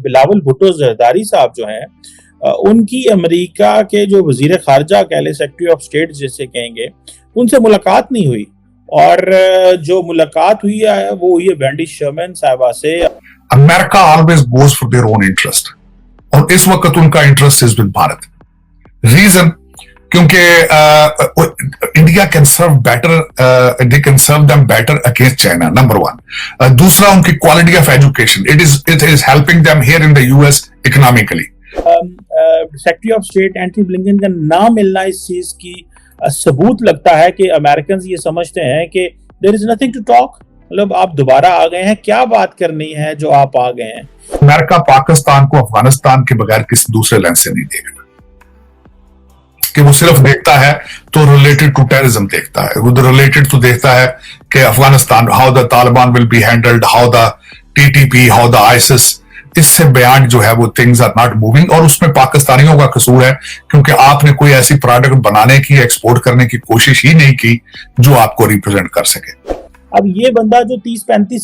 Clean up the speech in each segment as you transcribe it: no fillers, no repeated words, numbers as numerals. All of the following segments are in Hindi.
बिलावल भुट्टो जरदारी साहब जो हैं उनकी अमेरिका के जो वजीर खारजा कह ले, सेक्रेटरी ऑफ स्टेट जिसे कहेंगे, उनसे मुलाकात नहीं हुई। और जो मुलाकात हुई है वो हुई है वेंडी शर्मन साहबा से। America always goes for their own interest, और इस वक्त उनका interest is with Bharat. Reason, क्योंकि India can serve better, they can serve them better against China, number one. दूसरा, उनकी quality of education, it is helping them here in the US economically. Secretary of state Antony Blinken का ना मिलना इस चीज की सबूत लगता है कि अमेरिकन ये समझते हैं कि there is nothing to talk, मतलब आप दोबारा आ गए हैं, क्या बात करनी है जो आप आ गए हैं। अमेरिका पाकिस्तान को अफगानिस्तान के बगैर किसी दूसरे लेंस से नहीं देगा, कि वो सिर्फ देखता है तो रिलेटेड टू टेररिज्म देखता है, वो रिलेटेड तो देखता है कि Afghanistan, how the Taliban will be handled, how the TTP, how the ISIS, इससे बयान जो है वो थिंग्स आर नॉट मूविंग। और उसमें पाकिस्तानियों का कसूर है, क्योंकि आपने कोई ऐसी प्रोडक्ट बनाने की, एक्सपोर्ट करने की कोशिश ही नहीं की जो आपको रिप्रेजेंट कर सके। अब ये बंदा जो 34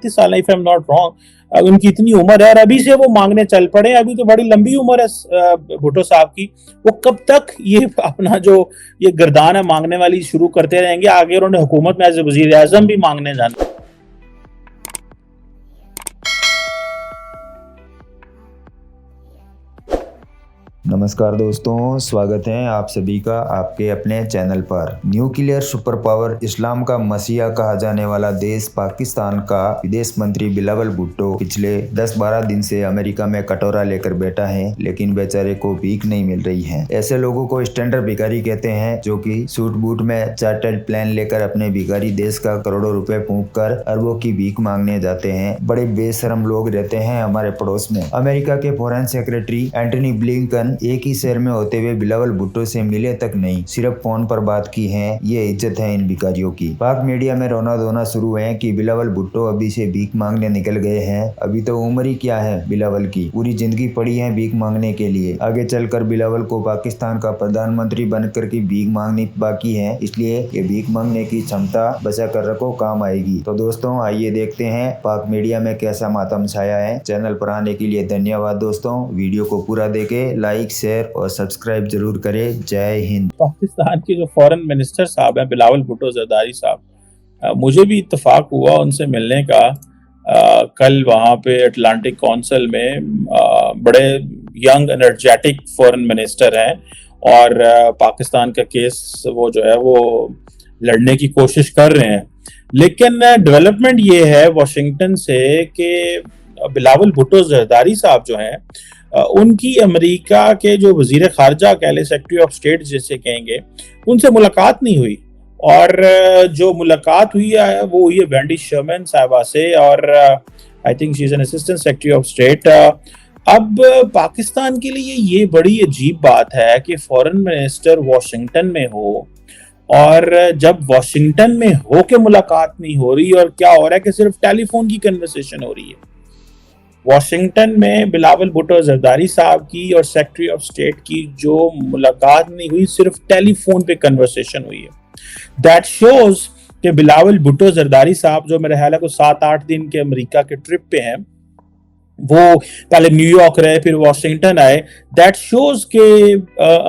साल, if I am not wrong, उनकी इतनी उम्र है और अभी से वो मांगने चल पड़े, अभी तो बड़ी लंबी उम्र है भुट्टो साहब की, वो कब तक ये अपना जो ये गर्दान है मांगने वाली शुरू करते रहेंगे? आगे उन्होंने हुकूमत में एज वजीर आजम भी मांगने जाना। नमस्कार दोस्तों, स्वागत है आप सभी का आपके अपने चैनल पर। न्यूक्लियर सुपर पावर, इस्लाम का मसीहा कहा जाने वाला देश पाकिस्तान का विदेश मंत्री बिलावल भुट्टो पिछले 10-12 दिन से अमेरिका में कटोरा लेकर बैठा है, लेकिन बेचारे को भीख नहीं मिल रही है। ऐसे लोगों को स्टैंडर्ड भिखारी कहते हैं, जो कि सूट बूट में चार्टर्ड प्लेन लेकर अपने भिखारी देश का करोड़ों रुपए फूंक कर अरबों की भीख मांगने जाते हैं। बड़े बेशरम लोग रहते हैं हमारे पड़ोस में। अमेरिका के फॉरेन सेक्रेटरी एंटनी ब्लिंकन एक ही शहर में होते हुए बिलावल भुट्टो से मिले तक नहीं, सिर्फ फोन पर बात की है। ये इज्जत है इन भिखारियों की। पाक मीडिया में रोना धोना शुरू है कि बिलावल भुट्टो अभी से भीख मांगने निकल गए हैं। अभी तो उम्र ही क्या है बिलावल की, पूरी जिंदगी पड़ी है भीख मांगने के लिए। आगे चलकर बिलावल को पाकिस्तान का प्रधानमंत्री बनकर की भीख मांगनी बाकी है, इसलिए ये भीख मांगने की क्षमता बचा कर रखो, काम आएगी। तो दोस्तों आइए देखते हैं पाक मीडिया में कैसा मातम छाया है। चैनल पर आने के लिए धन्यवाद दोस्तों। वीडियो को पूरा देखे, लाइक शेयर और सब्सक्राइब जरूर करें। जय हिंद। पाकिस्तान के जो फॉरेन मिनिस्टर साहब हैं बिलावल भुट्टो जरदारी साहब, मुझे भी इत्तेफाक हुआ उनसे मिलने का। कल वहाँ पे अटलांटिक काउंसिल में बड़े यंग एनर्जेटिक फॉरेन मिनिस्टर हैं और पाकिस्तान का केस वो जो है वो लड़ने की कोशिश कर रहे हैं। लेकिन डेवलपमेंट ये है वाशिंगटन से कि बिलावल भुट्टो जरदारी साहब जो हैं उनकी अमेरिका के जो वजीर खारजा कह ले, सेक्रेटरी ऑफ स्टेट जिसे कहेंगे, उनसे मुलाकात नहीं हुई। और जो मुलाकात हुई है वो हुई है वेंडी शर्मन साहबा से, और I think she is an assistant secretary of state. अब पाकिस्तान के लिए ये बड़ी अजीब बात है कि फॉरेन मिनिस्टर वॉशिंगटन में हो, और जब वॉशिंगटन में हो के मुलाकात नहीं हो रही, और क्या हो रहा है कि सिर्फ टेलीफोन की कन्वर्सेशन हो रही है। वॉशिंगटन में बिलावल भुट्टो जरदारी साहब की और सेक्रेटरी ऑफ स्टेट की जो मुलाकात नहीं हुई, सिर्फ टेलीफोन पे कन्वर्सेशन हुई है। दैट शोज कि बिलावल भुट्टो जरदारी साहब जो मेरे ख्याल है को 7-8 दिन के अमेरिका के ट्रिप पे हैं, वो पहले न्यूयॉर्क रहे फिर वॉशिंगटन आए। दैट शोज के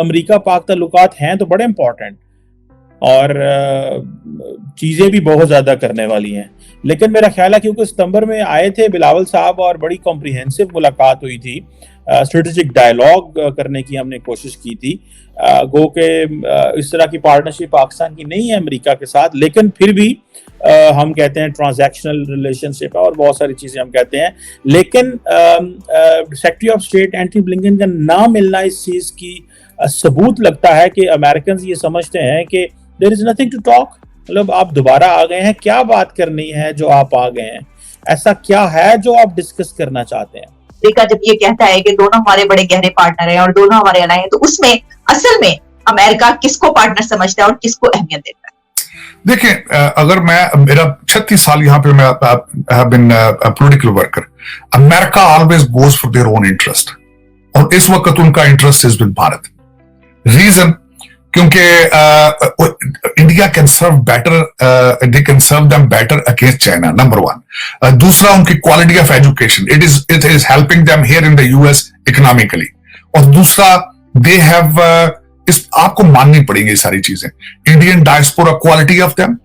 अमेरिका पाक ताल्लुकात हैं तो बड़े इंपॉर्टेंट और चीजें भी बहुत ज्यादा करने वाली हैं। लेकिन मेरा ख्याल है क्योंकि सितंबर में आए थे बिलावल साहब और बड़ी कॉम्प्रिहेंसिव मुलाकात हुई थी, स्ट्रेटेजिक डायलॉग करने की हमने कोशिश की थी। गो के इस तरह की पार्टनरशिप पाकिस्तान की नहीं है अमेरिका के साथ, लेकिन फिर भी हम कहते हैं ट्रांजैक्शनल रिलेशनशिप है और बहुत सारी चीजें हम कहते हैं। लेकिन secretary of state Antony Blinken का ना मिलना इस चीज की सबूत लगता है कि अमेरिकन ये समझते हैं कि there is nothing to talk, मतलब आप दोबारा आ गए हैं, क्या बात करनी है जो आप आ गए हैं, ऐसा क्या है जो आप डिस्कस करना चाहते हैं। अमेरिका जब ये कहता है कि दोनों हमारे बड़े गहरे पार्टनर हैं और दोनों हमारे अलाय हैं, तो उसमें असल में अमेरिका किसको पार्टनर समझता है और किसको अहमियत देता है? देखिए, अगर मेरा 36 साल यहाँ पे मैं have been political worker, America always goes for their own interest, और इस वक्त उनका interest is with Bharat. Reason, क्योंकि India can serve better, they can serve them better against China, number one. दूसरा, उनकी quality of education, it is helping them here in the US economically. और दूसरा, दे हैव इस आपको माननी पड़ेंगी सारी चीजें, Indian diaspora, quality of them,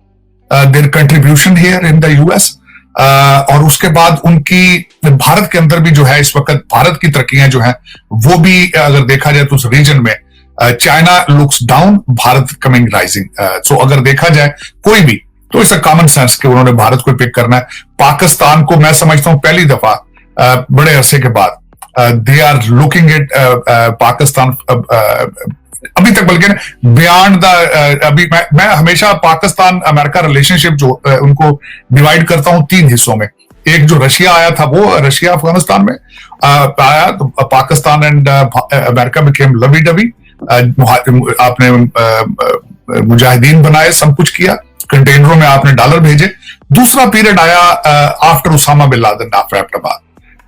there contribution here in the US, और उसके बाद उनकी भारत के अंदर भी जो है इस वक्त भारत की तरक्कियां जो है वो भी अगर देखा जाए तो उस रीजन में China looks down, Bharat coming rising. So अगर देखा जाए कोई भी, तो इट्स अ कॉमन सेंस कि उन्होंने भारत को पिक करना है। पाकिस्तान को मैं समझता हूं पहली दफा बड़े अरसे के बाद they are looking at Pakistan अभी तक, बल्कि बियॉन्ड द अभी मैं हमेशा पाकिस्तान अमेरिका रिलेशनशिप जो उनको डिवाइड करता हूं 3 हिस्सों में। एक जो रशिया आया था वो रशिया अफगानिस्तान में आया, तो Pakistan and America became lovey dovey, आपने मुजाहिदीन बनाए, सब कुछ किया, कंटेनरों में आपने डॉलर भेजे। दूसरा पीरियड आया after Osama bin Laden after Abbottabad,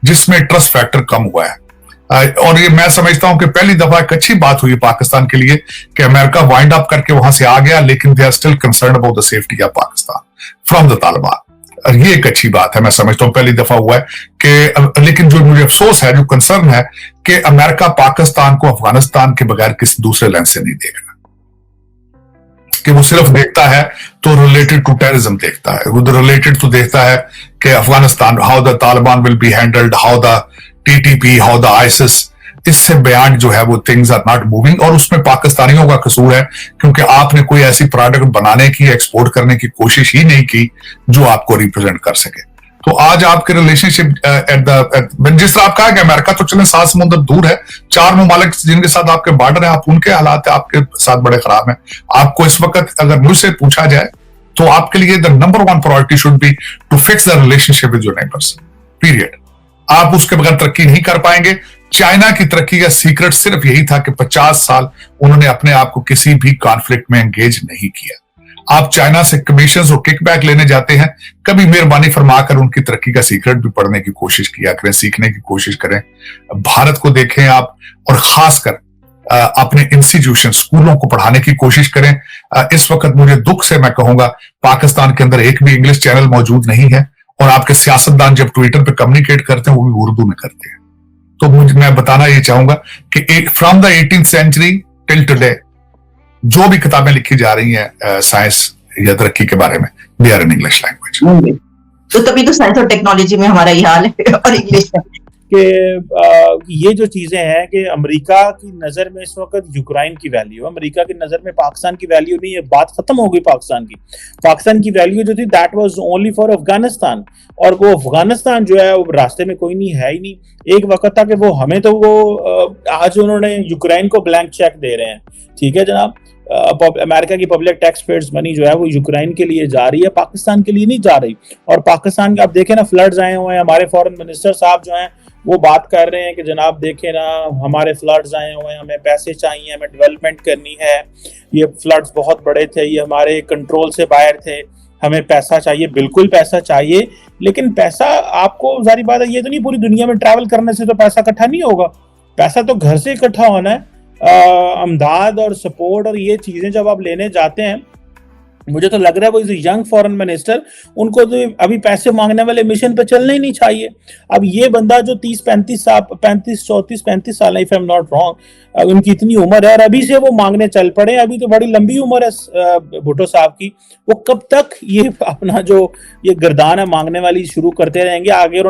जिसमें ट्रस्ट फैक्टर कम हुआ है। और ये मैं समझता हूं कि पहली दफा एक अच्छी बात हुई पाकिस्तान के लिए कि अमेरिका वाइंड अप करके वहां से आ गया, लेकिन they are still concern about the safety of Pakistan from the Taliban. और ये एक अच्छी बात है, मैं समझता हूं पहली दफा हुआ है कि, लेकिन जो मुझे अफसोस है, जो कंसर्न है कि अमेरिका पाकिस्तान को अफगानिस्तान के बगैर किसी दूसरे लेंस से नहीं देख रहा, कि वो सिर्फ देखता है तो रिलेटेड टू टेररिज्म देखता है, वो रिलेटेड तो देखता है कि Afghanistan, how the Taliban will be handled, how the TTP, how the ISIS, इससे बयान जो है वो थिंग्स आर नॉट मूविंग। और उसमें पाकिस्तानियों का कसूर है, क्योंकि आपने कोई ऐसी प्रोडक्ट बनाने की, एक्सपोर्ट करने की कोशिश ही नहीं की जो आपको रिप्रेजेंट कर सके। तो आज आपके रिलेशनशिप जिस तरह आप कहा कि अमेरिका तो चले 7 समुद्र दूर है, 4 ममालिक जिनके साथ आपके बॉर्डर है, आप उनके हालात आपके साथ बड़े खराब हैं। आपको इस वक्त अगर मुझसे पूछा जाए तो आपके लिए the number 1 priority should be to fix the relationship with your neighbours, period. आप उसके बगैर तरक्की नहीं कर पाएंगे। चाइना की तरक्की का सीक्रेट सिर्फ यही था कि 50 साल उन्होंने अपने आप को किसी भी कॉन्फ्लिक्ट में एंगेज नहीं किया। आप चाइना से कमीशन और किकबैक लेने जाते हैं, कभी मेहरबानी फरमाकर उनकी तरक्की का सीक्रेट भी पढ़ने की कोशिश किया करें, सीखने की कोशिश करें। भारत को देखें आप, और खासकर अपने इंस्टीट्यूशन, स्कूलों को पढ़ाने की कोशिश करें। इस वक्त मुझे दुख से मैं कहूंगा पाकिस्तान के अंदर एक भी इंग्लिश चैनल मौजूद नहीं है, और आपके सियासतदान जब ट्विटर पे कम्युनिकेट करते हैं वो भी उर्दू में करते हैं। तो मैं बताना ये चाहूंगा कि from the 18th century till today जो भी किताबें लिखी जा रही हैं साइंस या तरक्की के बारे में, they are in English language. तो तभी तो साइंस और टेक्नोलॉजी में हमारा ये हाल है और इंग्लिश में कि ये जो चीजें हैं कि अमेरिका की नजर में इस वक्त यूक्रेन की वैल्यू, अमेरिका की नजर में पाकिस्तान की वैल्यू नहीं है। बात खत्म हो गई पाकिस्तान की वैल्यू जो थी that was only for Afghanistan, और वो अफगानिस्तान जो है वो रास्ते में कोई नहीं है ही नहीं। एक वक्त था कि वो हमें तो वो आज उन्होंने यूक्रेन को ब्लैंक चेक दे रहे हैं, ठीक है जनाब। अमेरिका की पब्लिक टैक्स पेयर्स मनी जो है वो यूक्रेन के लिए जा रही है, पाकिस्तान के लिए नहीं जा रही। और पाकिस्तान के आप देखें ना, फ्लड्स आए हुए हैं, हमारे फॉरेन मिनिस्टर साहब जो हैं वो बात कर रहे हैं कि जनाब देखें ना, हमारे फ्लड्स आए हुए हैं, हमें पैसे चाहिए, हमें डेवलपमेंट करनी है, ये फ्लड्स बहुत बड़े थे, ये हमारे कंट्रोल से बाहर थे, हमें पैसा चाहिए। बिल्कुल पैसा चाहिए, लेकिन पैसा आपको, जारी बात है, ये तो नहीं पूरी दुनिया में ट्रैवल करने से तो पैसा इकट्ठा नहीं होगा, पैसा तो घर से इकट्ठा होना है। अमदाद और सपोर्ट और ये चीजें जब आप लेने जाते हैं, मुझे तो लग रहा है वो इज यंग फॉरेन मिनिस्टर, उनको तो अभी पैसे मांगने वाले मिशन पे चलना ही नहीं चाहिए। अब ये बंदा जो 34 साल, if I am not wrong, उनकी इतनी उम्र है और अभी से वो मांगने चल पड़े, अभी तो बड़ी लंबी उम्र है भुट्टो साहब की, वो कब तक ये अपना जो ये गर्दान है मांगने वाली शुरू करते रहेंगे आगे।